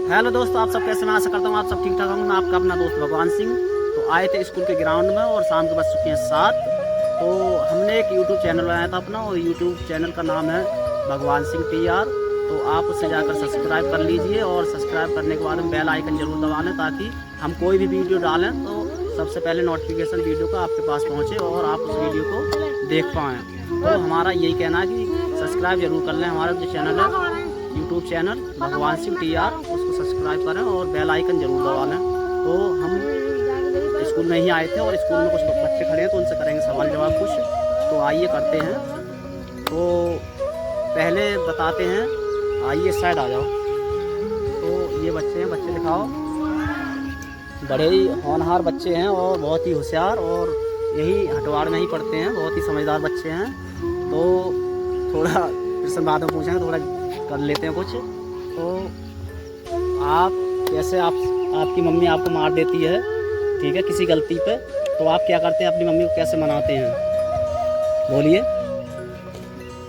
Hello दोस्तों, आप सब कैसे? मैं आशा करता हूँ आप सब ठीक ठाक होंगे। मैं आपका अपना दोस्त भगवान सिंह। तो आए थे स्कूल के ग्राउंड में और शाम के बज चुके हैं 7। तो हमने एक यूट्यूब चैनल बनाया था अपना, और यूट्यूब चैनल का नाम है भगवान सिंह TR। तो आप उससे जाकर सब्सक्राइब कर लीजिए, और सब्सक्राइब करने के बाद में बेल आइकन जरूर दबा लें, ताकि हम कोई भी वीडियो डालें तो सबसे पहले नोटिफिकेशन वीडियो का आपके पास पहुँचे और आप उस वीडियो को देख पाएँ। तो हमारा यही कहना है कि सब्सक्राइब जरूर कर लें। हमारा जो चैनल है यूट्यूब चैनल भगवान सिंह TR, उसको सब्सक्राइब करें और बेल आइकन जरूर दबा लें। तो हम स्कूल में ही आए थे और स्कूल में कुछ बच्चे खड़े हैं, तो उनसे करेंगे सवाल जवाब कुछ। तो आइए करते हैं। तो पहले बताते हैं, आइए साइड आ जाओ। तो ये बच्चे हैं, बच्चे दिखाओ। बड़े ही होनहार बच्चे हैं और बहुत ही होशियार, और यही हटवाड़ में ही पढ़ते हैं। बहुत ही समझदार बच्चे हैं। तो थोड़ा प्रश्न बाद में पूछेंगे, थोड़ा कर लेते हैं कुछ। तो आप कैसे, आपकी मम्मी आपको मार देती है, ठीक है, किसी गलती पे, तो आप क्या करते हैं? अपनी मम्मी को कैसे मनाते हैं? बोलिए।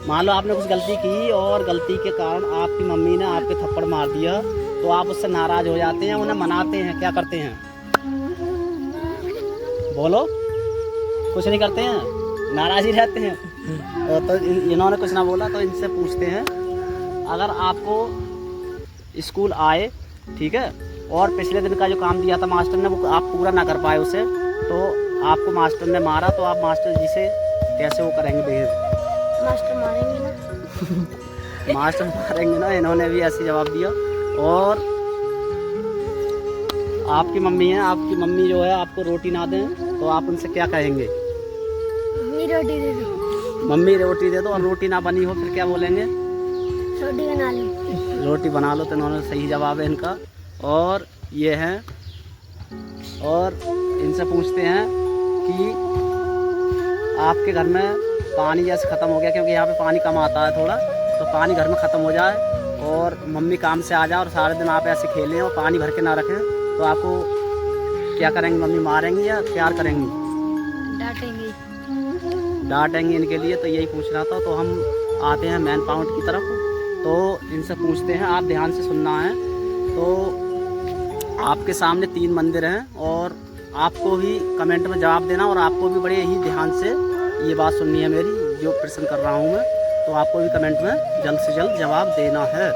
मान लो आपने कुछ गलती की और गलती के कारण आपकी मम्मी ने आपके थप्पड़ मार दिया, तो आप उससे नाराज हो जाते हैं, उन्हें मनाते हैं, क्या करते हैं? बोलो। कुछ नहीं करते हैं, नाराज ही रहते हैं। तो इन्होंने कुछ ना बोला, तो इनसे पूछते हैं, अगर आपको स्कूल आए, ठीक है, और पिछले दिन का जो काम दिया था मास्टर ने, वो आप पूरा ना कर पाए उसे, तो आपको मास्टर ने मारा, तो आप मास्टर जी से कैसे वो करेंगे बिहेव? मास्टर मारेंगे ना। मास्टर मारेंगे ना, इन्होंने भी ऐसे जवाब दिया। और आपकी मम्मी है, आपकी मम्मी जो है आपको रोटी ना दें, तो आप उनसे क्या कहेंगे? मम्मी रोटी दे दो। मम्मी रोटी दे दो, और रोटी ना बनी हो फिर क्या बोलेंगे? रोटी बना लो। रोटी बना लो। तो इन्होंने सही जवाब है इनका। और ये हैं, और इनसे पूछते हैं कि आपके घर में पानी जैसे ख़त्म हो गया, क्योंकि यहाँ पे पानी कम आता है थोड़ा, तो पानी घर में ख़त्म हो जाए और मम्मी काम से आ जाए और सारे दिन आप ऐसे खेलें और पानी भर के ना रखें, तो आपको क्या करेंगे? मम्मी मारेंगी या प्यार करेंगी? डांटेंगी इनके लिए। तो यही पूछना था। तो हम आते हैं मेन पॉइंट की तरफ। तो इनसे पूछते हैं, आप ध्यान से सुनना है। तो आपके सामने 3 मंदिर हैं, और आपको भी कमेंट में जवाब देना, और आपको भी बड़े ही ध्यान से ये बात सुननी है मेरी, जो प्रश्न कर रहा हूँ मैं। तो आपको भी कमेंट में जल्द से जल्द जवाब देना है।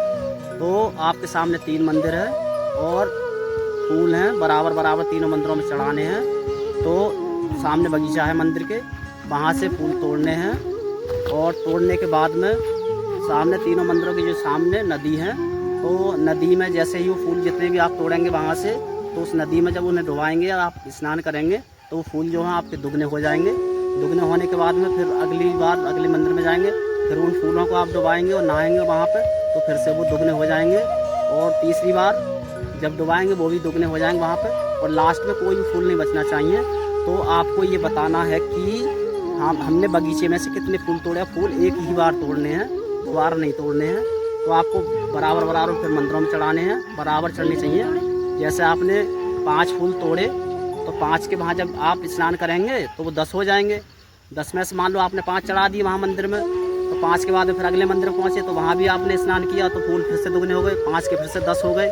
तो आपके सामने 3 मंदिर है, और फूल हैं बराबर बराबर तीनों मंदिरों में चढ़ाने हैं। तो सामने बगीचा है मंदिर के, वहाँ से फूल तोड़ने हैं, और तोड़ने के बाद में सामने तीनों मंदिरों की जो सामने नदी है, तो नदी में जैसे ही वो फूल जितने भी आप तोड़ेंगे वहाँ से, तो उस नदी में जब उन्हें डुबाएंगे या आप स्नान करेंगे, तो वो फूल जो हैं आपके दुगने हो जाएंगे। दुगने होने के बाद में फिर अगली बार अगले मंदिर में जाएंगे, फिर उन फूलों को आप डुबाएंगे और नहाएंगे वहाँ पर, तो फिर से वो दुगने हो जाएंगे। और तीसरी बार जब डुबाएंगे वो भी दुगने हो जाएंगे वहाँ पर, और लास्ट में कोई भी फूल नहीं बचना चाहिए। तो आपको ये बताना है कि हमने बगीचे में से कितने फूल तोड़े। फूल एक ही बार तोड़ने हैं, दोबारा नहीं तोड़ने हैं। तो आपको बराबर बराबर फिर मंदिरों में चढ़ाने हैं, बराबर चढ़ने चाहिए। जैसे आपने 5 फूल तोड़े, तो 5 के वहाँ जब आप स्नान करेंगे तो वो 10 हो जाएंगे। 10 में से मान लो आपने 5 चढ़ा दिए वहाँ मंदिर में, तो 5 के बाद फिर अगले मंदिर में पहुँचे, तो वहाँ भी आपने स्नान किया, तो फूल फिर से दुगने हो गए। 5 के फिर से 10 हो गए।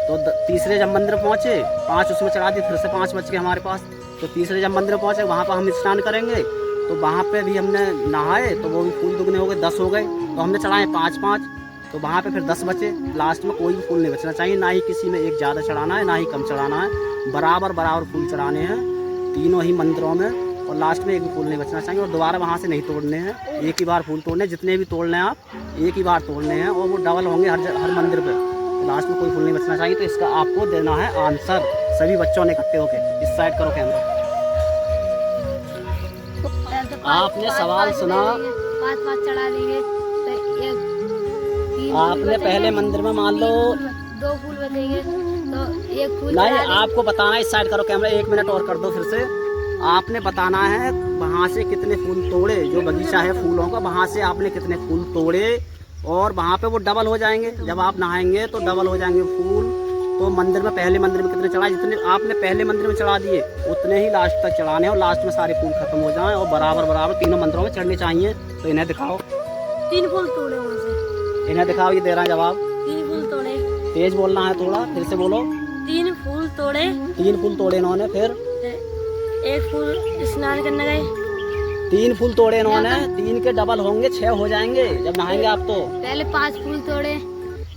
तो तीसरे जब मंदिर पहुँचे, 5 उसमें चढ़ा दिए, फिर से 5 बच गए हमारे पास। तो तीसरे जब मंदिर पहुँचे, वहाँ पर हम स्नान करेंगे, तो वहाँ पे भी हमने नहाए, तो वो भी फूल दुगने हो गए, 10 हो गए। तो हमने चढ़ाए 5-5, तो वहाँ पे फिर 10 बचे। लास्ट में कोई भी फूल नहीं बचना चाहिए, ना ही किसी में एक ज़्यादा चढ़ाना है, ना ही कम चढ़ाना है। बराबर बराबर फूल चढ़ाने हैं तीनों ही मंदिरों में, और लास्ट में एक भी फूल नहीं बचना चाहिए। और दोबारा वहाँ से नहीं तोड़ने हैं, एक ही बार फूल तोड़ने, जितने भी तोड़ने हैं आप एक ही बार तोड़ने हैं, और वो डबल होंगे हर मंदिर पर। तो लास्ट में कोई फूल नहीं बचना चाहिए। तो इसका आपको देना है आंसर, सभी बच्चों ने इकट्ठे होकर। इस साइड करो कैमरा। आपने सवाल सुना, 5-5 चढ़ा देंगे तो आपने पहले मंदिर में मान लो 2 फूल बचेंगे, तो 1 फूल नहीं, आपको बताना है। इस साइड करो कैमरा, 1 मिनट और कर दो फिर से। आपने बताना है वहाँ से कितने फूल तोड़े, जो बगीचा है फूलों का, वहाँ से आपने कितने फूल तोड़े, और वहाँ पे वो डबल हो जाएंगे। जब आप नहाएंगे तो डबल हो जाएंगे फूल। तो मंदिर में पहले मंदिर में कितने चढ़ाए, जितने आपने पहले मंदिर में चढ़ा दिए उतने ही लास्ट तक चढ़ाने, और लास्ट में सारे फूल खत्म हो जाएं, और बराबर बराबर तीनों मंदिरों में चढ़ने चाहिए। तो इन्हें दिखाओ। 3 फूल तोड़े वहाँ से। इन्हें दिखाओ, ये दे रहा है जवाब। 3 फूल तोड़े। तेज बोलना है थोड़ा, फिर से बोलो। 3 फूल तोड़े, 3 फूल तोड़े इन्होंने, फिर 1 फूल स्नान करने गए। 3 फूल तोड़े इन्होंने, 3 के डबल होंगे 6 हो जाएंगे जब नहाएंगे आप तो। पहले 5 फूल तोड़े,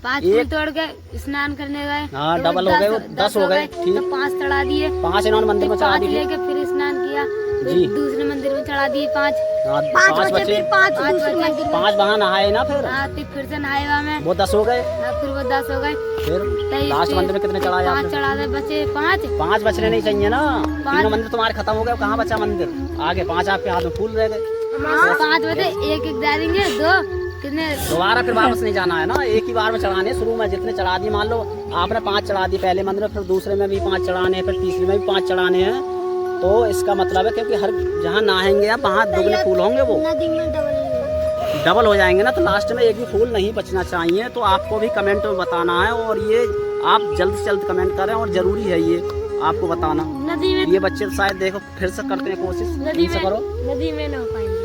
5 फूल तोड़ के स्नान करने गए। हाँ डबल हो गए, वो 10 हो गए। ठीक, तो 5 चढ़ा दिए, 5 इन्होंने मंदिर में चढ़ा 5 दिए। लेके फिर स्नान किया, जी। दूसरे मंदिर में चढ़ा दिए 5। हाँ 5 बचे, 5 वहाँ नहाए ना फिर, फिर से नहाए वहाँ में, वो 10 हो गए। फिर वो 10 हो गए। फिर लास्ट मंदिर में कितने चढ़ाए 5 आपने? चढ़ा दे, बचे 5। 5 बचने नहीं चाहिए ना, तीनों मंदिर तुम्हारे खत्म हो गए, कहाँ बचा मंदिर? आगे 5 आपके हाथ में फूल रह गए। 5 बचे, एक डाल देंगे, 2 कितने? दोबारा फिर वापस नहीं जाना है ना, एक ही बार में चढ़ाने। शुरू में जितने चढ़ा दिए, मान लो आपने 5 चढ़ा दिए पहले मंदिर में, फिर दूसरे में भी 5 चढ़ाने हैं, फिर तीसरे में भी 5 चढ़ाने हैं। तो इसका मतलब है क्योंकि हर जहाँ नहाएंगे आप वहाँ दुगने फूल होंगे, वो डबल हो जाएंगे ना, तो लास्ट में एक भी फूल नहीं बचना चाहिए। तो आपको भी कमेंट में बताना है, और ये आप जल्द से जल्द कमेंट करें, और जरूरी है ये आपको बताना। नदी में, ये बच्चे तो शायद देखो फिर से करते हैं कोशिश, नदी इनसे में करो, नदी में ना हो पाएंगे।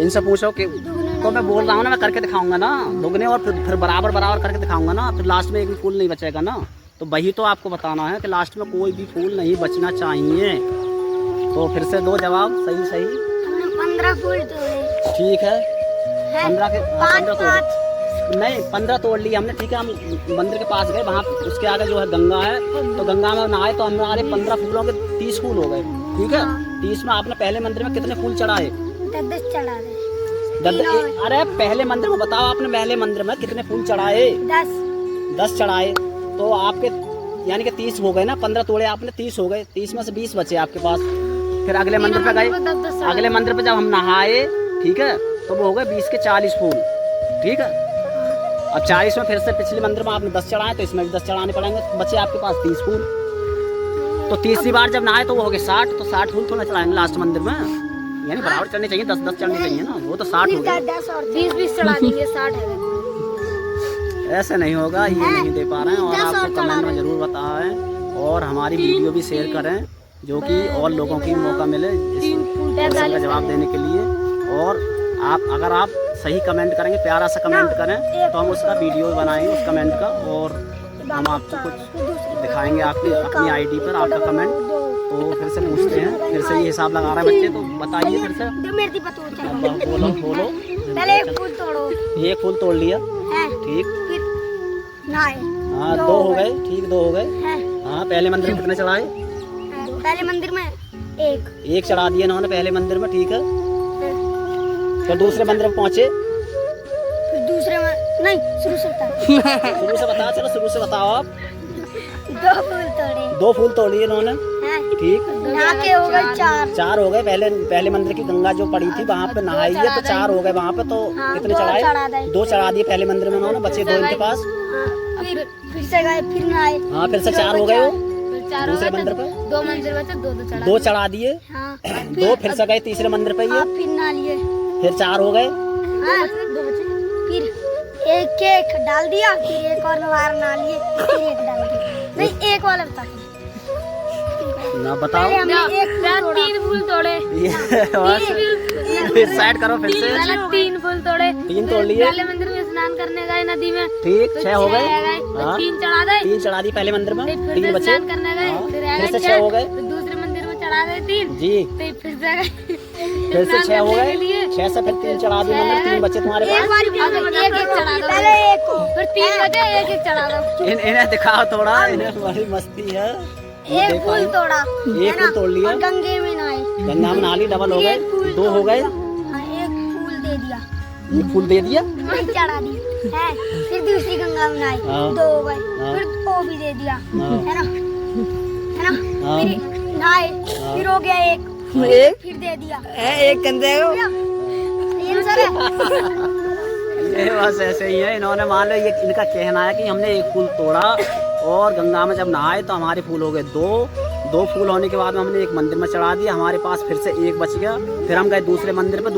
इनसे पूछो कि तो मैं बोल रहा हूँ ना, मैं करके दिखाऊंगा ना दुगने, और फिर बराबर बराबर करके दिखाऊंगा ना, फिर लास्ट में एक भी फूल नहीं बचेगा ना। तो वही तो आपको बताना है कि लास्ट में कोई भी फूल नहीं बचना चाहिए। तो फिर से 2 जवाब सही सही। हमने 15 फूल तोड़े। ठीक है, 15 के 15 तोड़ 5 नहीं 15 तोड़ लिए हमने। ठीक है, हम मंदिर के पास गए, वहाँ उसके आगे जो है गंगा है, तो गंगा में नहाए, तो हमारे 15 फूलों के 30 फूल हो गए। ठीक है, 30 में आपने पहले मंदिर में कितने फूल चढ़ाए? 10 चढ़ा दे। अरे पहले मंदिर में बताओ, आपने पहले मंदिर में कितने फूल चढ़ाए? 10 चढ़ाए, तो आपके यानी कि 30 हो गए ना। 15 तोड़े आपने, 30 हो गए, 30 में से 20 बचे आपके पास। फिर अगले मंदिर पे गए, अगले मंदिर पे जब हम नहाए, ठीक है, तो वो हो गए 20 के 40 फूल। ठीक है, अब 40 में फिर से पिछले मंदिर में आपने 10 चढ़ाए, तो इसमें भी 10 चढ़ाने पड़ेंगे, बचे आपके पास 30 फूल। तो तीसरी बार जब नहाए तो वो हो गए 60, तो 60 फूल थोड़ा चढ़ाएंगे लास्ट मंदिर में, यानी बराबर चढ़ने चाहिए, 10-10 चढ़ने चाहिए ना, वो तो 60 हो गए। 20 चढ़ा देंगे, 60 है। ऐसे नहीं होगा, ये नहीं दे पा रहे हैं, और आपको कमेंट में जरूर बताएं, और हमारी वीडियो भी शेयर करें, जो कि और लोगों की मौका मिले इस क्वेश्चन का जवाब देने के लिए। और अगर आप सही कमेंट करेंगे, प्यारा सा कमेंट करें, तो हम उसका वीडियो बनाएंगे उस कमेंट का, और हम आपको कुछ दिखाएंगे आपकी अपनी आईडी पर आपका कमेंट। तो फिर से पूछते हैं, फिर से ये हिसाब लगा रहे हैं बच्चे, तो बताइए फिर से। बोलो। पहले 1 फूल तोड़ो। 1 फूल तोड़ लिया, ठीक। हाँ 2 हो गए, ठीक, 2 हो गए। हाँ पहले मंदिर में कितने चढ़ाए? पहले मंदिर में 1 चढ़ा दिए इन्होंने पहले मंदिर में, ठीक है। फिर दूसरे मंदिर में पहुँचे, फिर दूसरे में नहीं, शुरू से शुरू से बताओ, चलो शुरू से बताओ आप। 2 फूल तोड़े। 2 फूल तोड़ लिए इन्होंने, ठीक। नहा के हो गए 4 हो गए। पहले मंदिर की गंगा जो पड़ी थी वहाँ पे नहाई है, तो 4 हो गए वहाँ पे। तो कितने चढ़ाए? 2 चढ़ा दिए पहले मंदिर में इन्होंने, बचे 2 इनके पास। फिर से गए, फिर नहाए। हाँ फिर से 4 हो गए, वो दूसरे मंदिर पे 2 मंदिर बचे, 2 चढ़ा दिए। 2 फिर से गए तीसरे मंदिर पे, ये फिर नहा लिए, फिर 4 हो गए। फिर एक डाल दिया, फिर एक और बार नहा लिए, फिर 1 डाल दिया। नहीं, 1 वाला बता ना बताओ। 3 फूल तोड़े। साइड करो फिर से। 3 फूल तोड़े। 3 तोड़ लिए। पहले मंदिर में स्नान करने गए नदी में, ठीक, 6 हो गए। 3 चढ़ा गए, 3 चढ़ा दी पहले मंदिर में, 3 बचे। स्नान करने गए, फिर से 6 हो गए। दूसरे मंदिर में चढ़ा गए 3 जी, फिर से 6 हो गए। 6 से फिर 3 चढ़ा दिए मंदिर, 3 बचे तुम्हारे पास। एक चढ़ा दो, पहले 1 फिर 3 बचे, 1 चढ़ा दो। इन्हें दिखाओ थोड़ा, इन्हें बड़ी मस्ती है। 1 फूल तोड़ा, 1 फूल तोड़ लिया, गंगे में नहाए, गंगा में नहा ली, डबल हो गए, 2 हो गए। 1 फूल दे दिया, 1 फूल दे दिया, वही चढ़ा दिया है। फिर दूसरी गंगा में नहाए, 2 हो गए, फिर वो भी दे दिया, है ना, फिर नहाए, फिर हो गया 1, फिर दे दिया 1 कंधे को। ये सर है। ये बस ऐसे ही है, इन्होंने मान लो, ये इनका कहना है कि हमने 1 फूल तोड़ा, और गंगा में जब नहाए तो हमारे फूल हो गए 2 फूल होने के बाद में हमने 1 मंदिर में चढ़ा दिया, हमारे पास फिर से 1 बच गया। फिर हम गए दूसरे मंदिर पे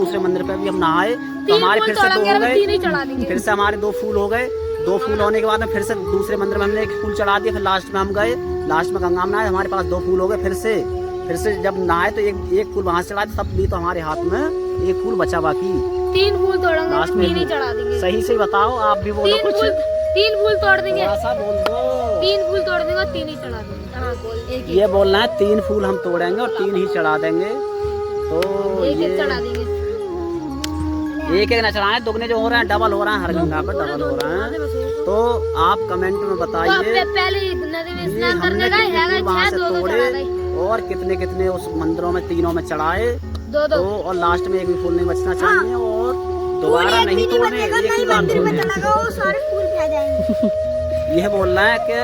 भी हम नहाए, तो हमारे फिर से 2 हो गए, फिर से हमारे 2 फूल हो गए। 2 फूल होने के बाद में फिर से दूसरे मंदिर में हमने 1 फूल चढ़ा दिया। फिर लास्ट में हम गए, लास्ट में गंगा में नहाए, हमारे पास 2 फूल हो गए। फिर से जब नहाए तो एक फूल वहाँ से चढ़ा दिया, तब भी तो हमारे हाथ में 1 फूल बचा बाकी। 3 फूल तोड़ेंगे, लास्ट में 3 ही चढ़ा देंगे। सही से बताओ, आप भी बोलो कुछ। 3 फूल तोड़ देंगे, थोड़ा सा बोल दो। 3 फूल तोड़ देंगे और 3 ही चढ़ा देंगे। हाँ बोल, एक ये बोलना है 3 फूल हम तोड़ेंगे और 3 ही चढ़ा देंगे। तो एक ये चढ़ा देंगे। एक न चढ़ाए, दुगने जो हो रहे हैं डबल हो रहे हैं, हर गंगा पर डबल हो रहे हैं। तो आप कमेंट में बताइए पहले नदी में कि स्नान हमने करने कितने गए, फूल वहाँ से दो तोड़े चढ़ा गए, और कितने कितने उस मंदिरों में तीनों में चढ़ाए। 2 तो और लास्ट में एक भी फूल नहीं बचना चाहिए और दोबारा नहीं तोड़ने, एक ही बार मंदिर में तोड़ने। चला गया, वो सारे फूल फैल जाएंगे। यह बोलना है कि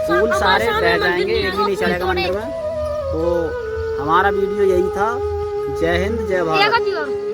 फूल सारे रह जाएंगे, एक भी नहीं चढ़ेगा मंदिर में। तो हमारा वीडियो यही था। जय हिंद, जय भारत।